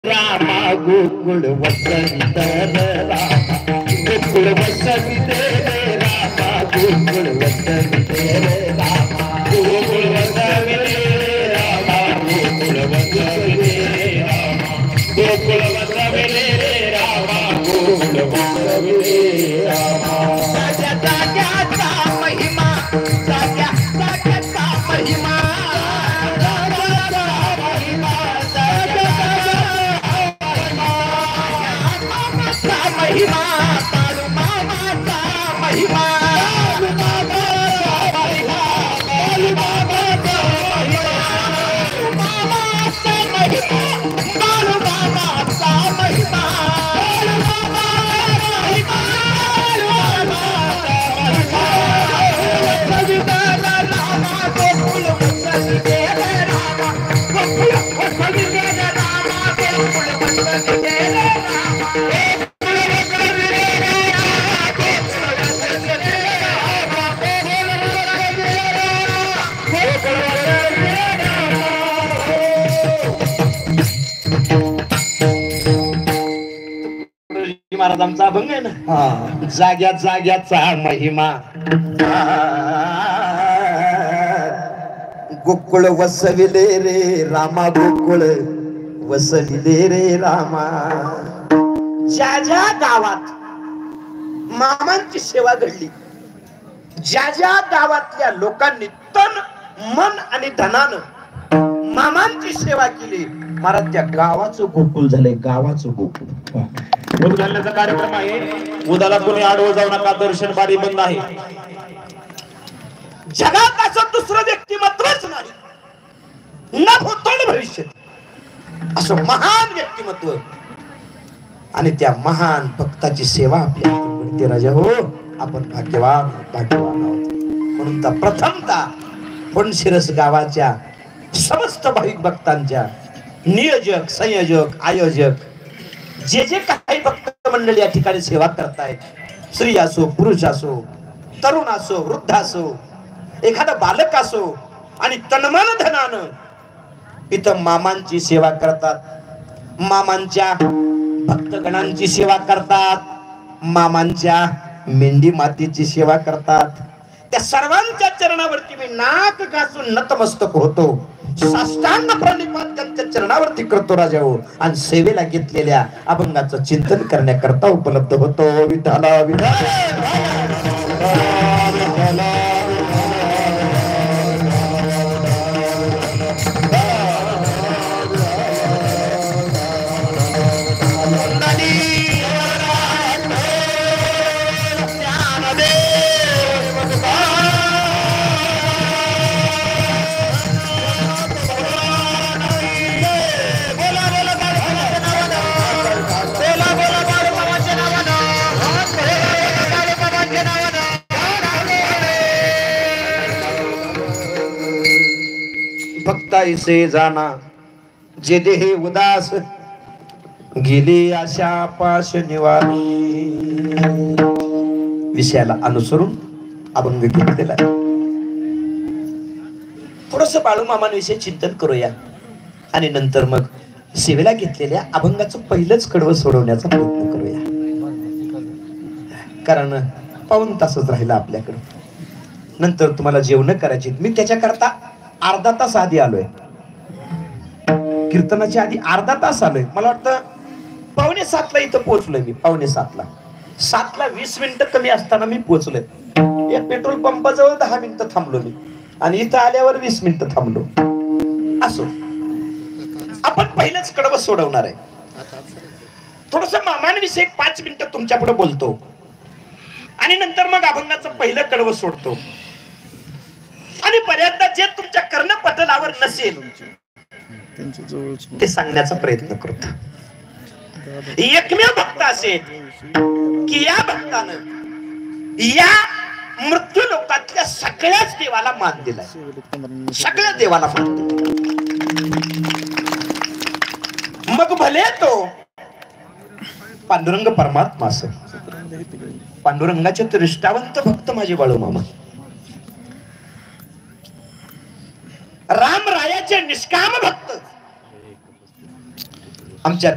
रामा गोकुळ वसवित रामा गोकुळ वसवित रामा गोकुळ वसवित रामा गोकुळ वसवित रामा गोकुळ वसवित रामा गोकुळ वसवित रामा गोकुळ वसवित रामा साच्या जाग्याचा महिमा साच्या जाग्याचा महिमा महिमा बाळू मामाचा महिमा बाळू मामाचा महिमा बाळू मामाचा महिमा बाळू मामाचा महिमा बाळू मामाचा महिमा बाळू मामाचा महिमा रामा गोकुळ वसवित रामा गोकुळ वसवित रामा गोकुळ वसवित रामा महाराजांचा अभंग आहे ना, जाग्या जाग्याचा महिमा गोकुळ वसविले रे रामा गोकुळ वसविले रे रामा. ज्या ज्या गावात मामांची सेवा घडली, ज्या ज्या गावातल्या लोकांनी तन मन आणि धनानं मामांची सेवा केली, महाराज त्या गावाचं गोकुळ झालंय, गावाचं गोकुळ. दूध घालण्याचा कार्यक्रम आहे. उदाला कोणी आडवं जाऊ नका, दर्शन बारी बंद आहे. जगात असं दुसरं व्यक्तिमत्वच नाही, न भूतो न भविष्य, असं महान व्यक्तिमत्व आणि त्या महान भक्ताची सेवा आपल्या हाती राजा हो. आपण भाग्यवान भाग्यवान आहोत. म्हणून तर प्रथमतः फणशिरस गावाच्या समस्त भाविक भक्तांच्या नियोजक संयोजक आयोजक जे जे काही भक्त मंडळी या ठिकाणी सेवा करतायत, स्त्री असो पुरुष असो तरुण असो वृद्ध असो एखादा बालक असो, आणि तनमन धनानं इथं मामांची सेवा करतात, मामांच्या भक्तगणांची सेवा करतात, मामांच्या मेंढी मातीची सेवा करतात. त्या सर्वांच्या चरणावरती मी नाक घासून नतमस्तक होतो, साष्टांग प्रणिपात त्यांच्या चरणावरती करतो राजा हो. आणि सेवेला घेतलेल्या अभंगाचं चिंतन करण्याकरता उपलब्ध होतो. विठ्ठला भक्ताईसे जाना जे देहे उदास गेली आशा पाश निवारी. विषयाला अनुसरून अभंग घेतलेला आहे. थोडस बाळूमामांविषयी चिंतन करूया आणि नंतर मग सेवेला घेतलेल्या अभंगाचं पहिलंच कडवं सोडवण्याचा प्रयत्न करूया. कारण पाऊण तासच राहिला आपल्याकडे. नंतर तुम्हाला जेवण करायची. मी त्याच्याकरता अर्धा तास आधी आलोय, कीर्तनाच्या आधी अर्धा तास आलोय. मला वाटतं 6:45 इथं पोहोचलोय मी. 6:45 7ला 20 मिनिटं कमी असताना मी पोहोचलोय. या पेट्रोल पंपाजवळ 10 मिनिटं थांबलो मी, आणि इथं आल्यावर 20 मिनिटं थांबलो. असो, आपण पहिलंच कडवं सोडवणार आहे. थोडस मामांविषयी 5 मिनिटं तुमच्या पुढे बोलतो आणि नंतर मग अभंगाचं पहिलं कडवं सोडतो. आणि बऱ्याचदा जे तुमच्या कर्णपटलावर नसेल ते सांगण्याचा प्रयत्न करतो. एकमेव भक्त असेल की या भक्तानं या मृत्यू लोकातल्या सगळ्याच देवाला मान दिलाय, सगळ्या देवाला मान दिलाय. मग भले तो पांडुरंग परमात्मा असेल, पांडुरंगाचे निष्ठावंत भक्त माझे बाळूमामा, राम रायाचे निष्काम भक्त, आमच्या